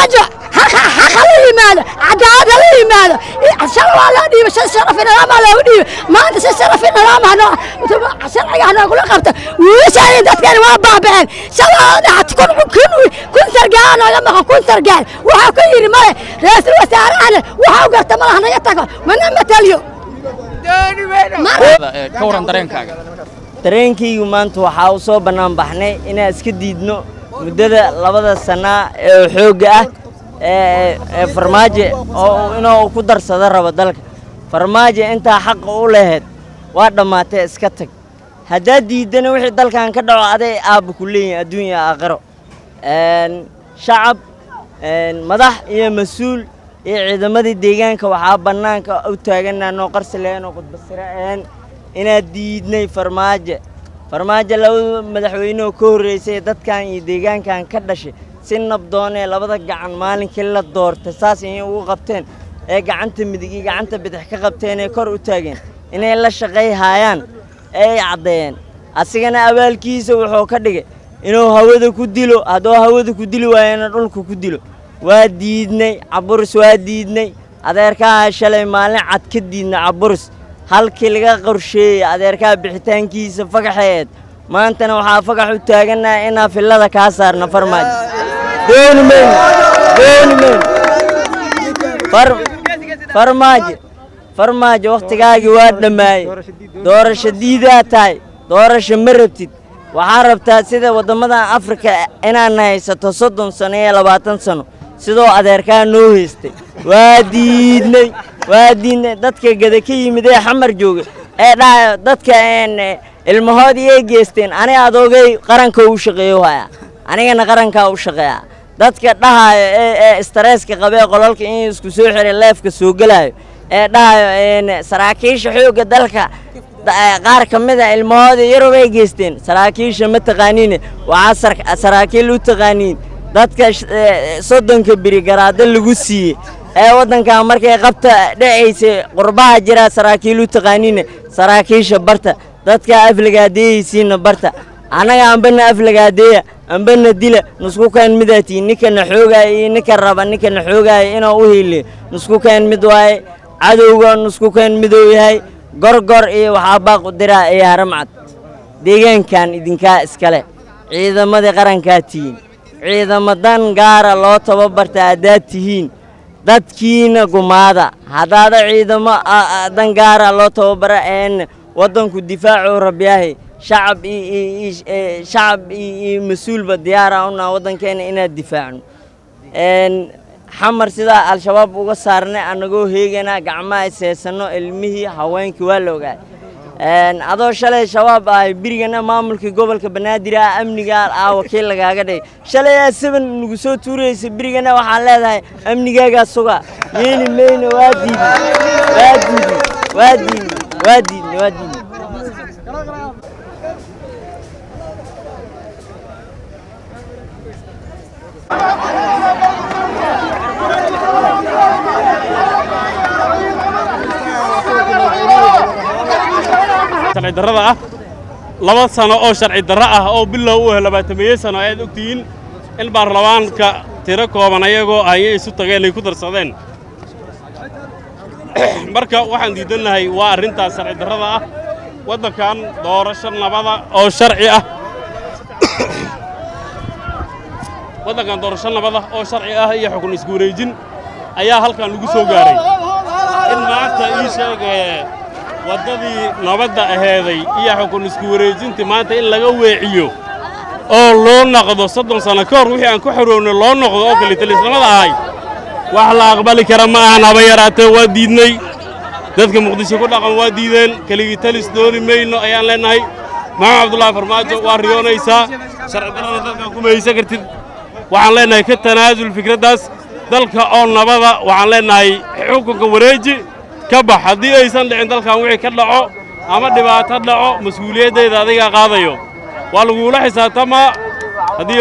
فرماجة حقلي ماذا عداد لي ماذا شرف على دي بس شرف إن ما له دي ما أنت شرف إن ما أنا شرف أنا أقول لك أنت وش أنا ده كان ما بعبان شرف أنا هتكون كنت رجال لما كنت رجال وحكير ما رئيس الوزراء أنا وحوقت ما أنا يتقى من متليو كورن درينكاga dareenkaygu maanta waxa uu soo banaan baxnay inaan iska diidno muddada 2 sano ee xooga ah ee farmaajo oo inuu ku darsado rabo dalka farmaajo inta xaq u leeyahay waa dhamaatay iska tag hadaa diidana wixii dalkan ka dhaco aday aab ku leeyahay adduunka aakhiro shacab madax iyo mas'uul iyo ciidamadii deegaanka waxa banaanka u taaganaa noo qarsaleen oo qodbasireen ina diidnay farmaajo law madaxweynuhu ka horeysay dadkan iyo deegaankan ka dhashay si nabdoon ee labada gacan maalinkii la doortay saas inay ugu qabteen ee gacanta midig iyo gacanta bidix ka qabteen ee kor u taageen inay la shaqeeyaan ay cadeeyeen asigana abaalkiisa wuxuu ka dhigay inuu hawada ku dilo hadoo hawada ku dili waayana dhulka ku dilo waa diidnay caburus waa diidnay adeerka shalay maalin cad ka diidnay caburus halkii laga qorsheeyay adeerka bixitaankiisa fagaxeed maantana waxa fagax u taaganaa in afilada ka saarna farmaajo farmaajo waqtigaagi waa dhamaay doorasho diidaa tahay doorasho ma rabtid waxa rabtaa sida wadamada Afrika inaan haysato 30 sano iyo 20 sano sidoo adeerka noo heystay waa diidnay dadka gada ka yimid ee xamar jooga ee dhaay dadka ilmahoodii ay geesteen aniga adoogay qaranka u shaqeeyo haya anigana qaranka u shaqeeya dadka dhahay ee stresska qabay qolalka in isku soo xiray leefka soo galaayo ee dhahay saraakiisha xooga dalka qaar kamid ah ilmahoodii yar way geesteen saraakiisha ma taqaaniin waxa saraakiil u taqaaniin dadka 30 biri garaad lagu siiyay ee wadanka markay qabta dhaceysay qurbaha jira saraakiil u taqaaniin saraakiisha barta dadka aflagaadeeysiina barta anaga anbana aflagaadeeya anbana dila nusku keen midaati ninkana xoogay ninka raba ninkana xoogay inuu u heeliyo nusku keen mid waay cadowga nusku keen midoo yahay gorgor iyo waxa baaq u diraa ee haramcad deegaankan idinka iskale ciidamada qaranka tiin ciidamadan gaar loo tababarta adaatihiin dadkiina gumaada hadaada ciidamo dan gaar loo tababara wadanku difaacu rabbiyahay shacab iyo mas'uul ba diyaar ah oo wadankeena inaa difaacno xamar sida al-shabaab uga saarnay anagoo heegana gacmaha seesano ilmihii haweenkii waa la ogaay adoo shalay shabaab ay birigana maamulka gobolka Banaadir amniga wakiil lagaaga dhigay shalay 7 nugu soo tuureysay birigana waxaan leedahay amnigaaga suga yeeli meeyna waadi sharci darrada ah 2 sano oo sharci darro ah oo bilow u 20 sano ay ogtiin in baarlamaanka tiro kooban ayagoo ay isu tageen ay ku darsadeen marka waxaan diidanahay waa arintaas sharci darrada ah wadankan doorasho nabada oo sharci ah wadankan doorasho nabada oo sharci ah iyo xukun isku wareejin ayaa halkan lagu soo gaaray in maanta ii sheegay wadadii nabadda aheeday iyo xukun isku wareejintii maanta in laga weeciyo oo loo noqdo 30 sano ka hor wixii aan ku xoroonay loo noqdo oo kale talisnimada ahay wax la aqbali kara ma aha naba yaraatee waa diidnay dadka muqdisho ku dhaqan waa diideen kaligii talis dooni mayno ayaan leenahay maxamed cabdullaahi farmaajo waa riyoonaysaa sharci darrada dalka kuma haysan kartid waxaan leenahay ka tanaasul fikraddaas dalka oo nabada waxaan leenahay xukunka wareeji ka bax haddii aysan dhicin dalkan wixii ka dhaco ama dhibaato dhaco mas'uuliyaddeeda adiga qaadayo waa lagu la xisaabtamaa haddii